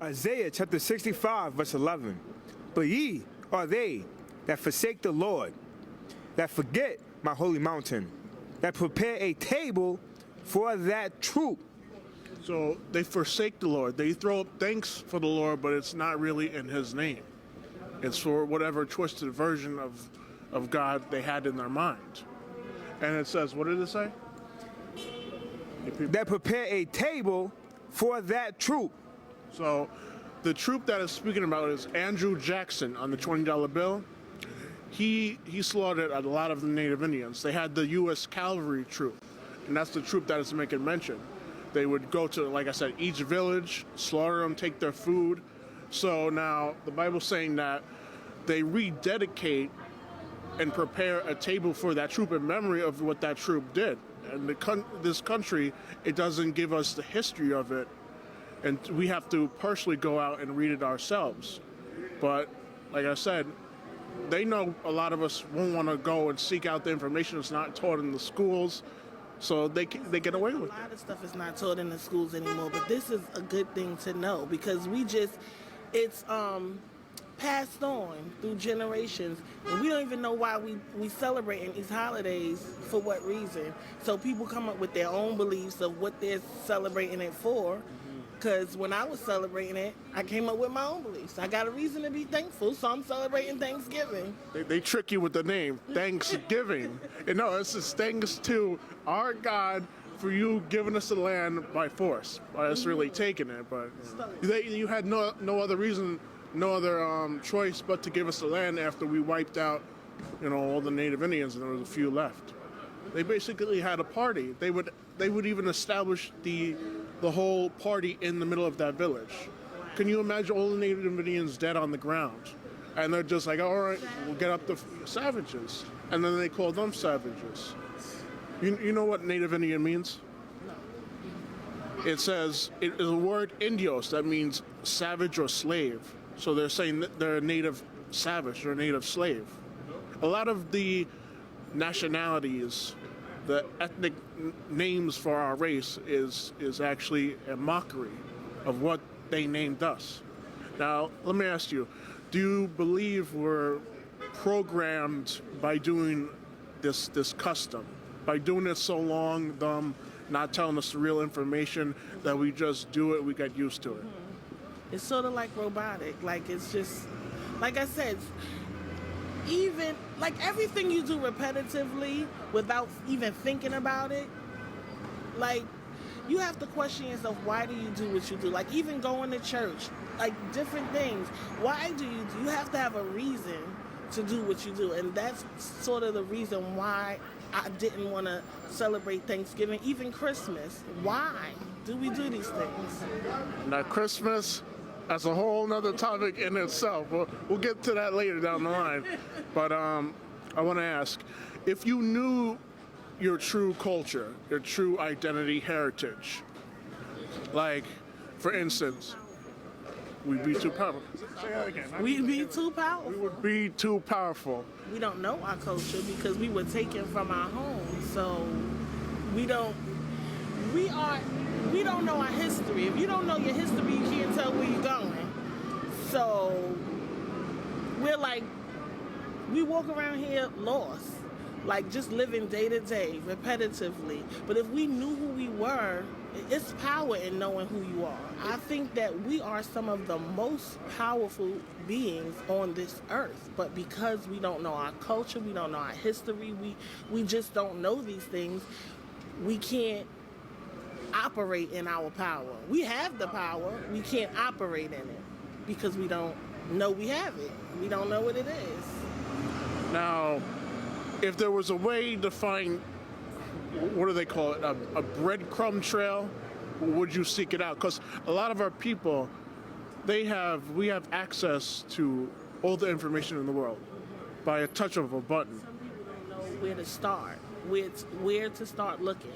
Isaiah chapter 65, verse 11. But ye are they that forsake the Lord, that forget my holy mountain, that prepare a table for that troop. So they forsake the Lord. They throw up thanks for the Lord, but it's not really in his name. It's for whatever twisted version of God they had in their mind. And it says, what did it say? That prepare a table for that troop. So the troop that is speaking about is Andrew Jackson on the $20 bill. He slaughtered a lot of the Native Indians. They had the U.S. Cavalry troop, and that's the troop that is making mention. They would go to, like I said, each village, slaughter them, take their food. So now the Bible's saying that they rededicate and prepare a table for that troop in memory of what that troop did. And this country, it doesn't give us the history of it, and we have to personally go out and read it ourselves. But like I said, they know a lot of us won't want to go and seek out the information. It's not taught in the schools, so they get away with it. A lot of stuff is not taught in the schools anymore, but this is a good thing to know because it's passed on through generations, and we don't even know why we celebrating these holidays, for what reason. So people come up with their own beliefs of what they're celebrating it for. Because when I was celebrating it, I came up with my own beliefs. I got a reason to be thankful, so I'm celebrating Thanksgiving. They trick you with the name, Thanksgiving. And no, it's just thanks to our God for you giving us the land by force. Well, that's really taking it, but you had no other reason, no other choice but to give us the land after we wiped out, all the Native Indians, and there was a few left. They basically had a party. They would even establish the whole party in the middle of that village. Can you imagine all the Native Indians dead on the ground? And they're just like, all right, we'll get up the savages. And then they call them savages. You know what Native Indian means? No. It says, it is a word indios, that means savage or slave. So they're saying that they're a native savage or a native slave. A lot of the nationalities, the ethnic names for our race is actually a mockery of what they named us. Now, let me ask you, do you believe we're programmed by doing this custom? By doing it so long, them not telling us the real information, that we just do it, we get used to it? It's sort of like robotic. Like, it's just, like I said, even like everything you do repetitively without even thinking about it, like you have to question yourself, why do you do what you do? Like even going to church, like different things, why do you have to have a reason to do what you do? And that's sort of the reason why I didn't want to celebrate Thanksgiving, even Christmas. Why do we do these things? Now Christmas, that's a whole nother topic in itself. We'll get to that later down the line. But I want to ask, if you knew your true culture, your true identity, heritage, like, for instance, we'd be too powerful. Say that again. We'd be too powerful. We would be too powerful. We don't know our culture because we were taken from our homes. So we don't know our history. If you don't know your history, you can't tell where you're going. So we walk around here lost, like just living day to day, repetitively. But if we knew who we were, it's power in knowing who you are. I think that we are some of the most powerful beings on this earth. But because we don't know our culture, we don't know our history, we just don't know these things, we can't operate in our power. We have the power, we can't operate in it because we don't know we have it. We don't know what it is. Now, if there was a way to find, what do they call it, a breadcrumb trail, would you seek it out? Because a lot of our people, we have access to all the information in the world by a touch of a button. Some people don't know where to start, where to start looking.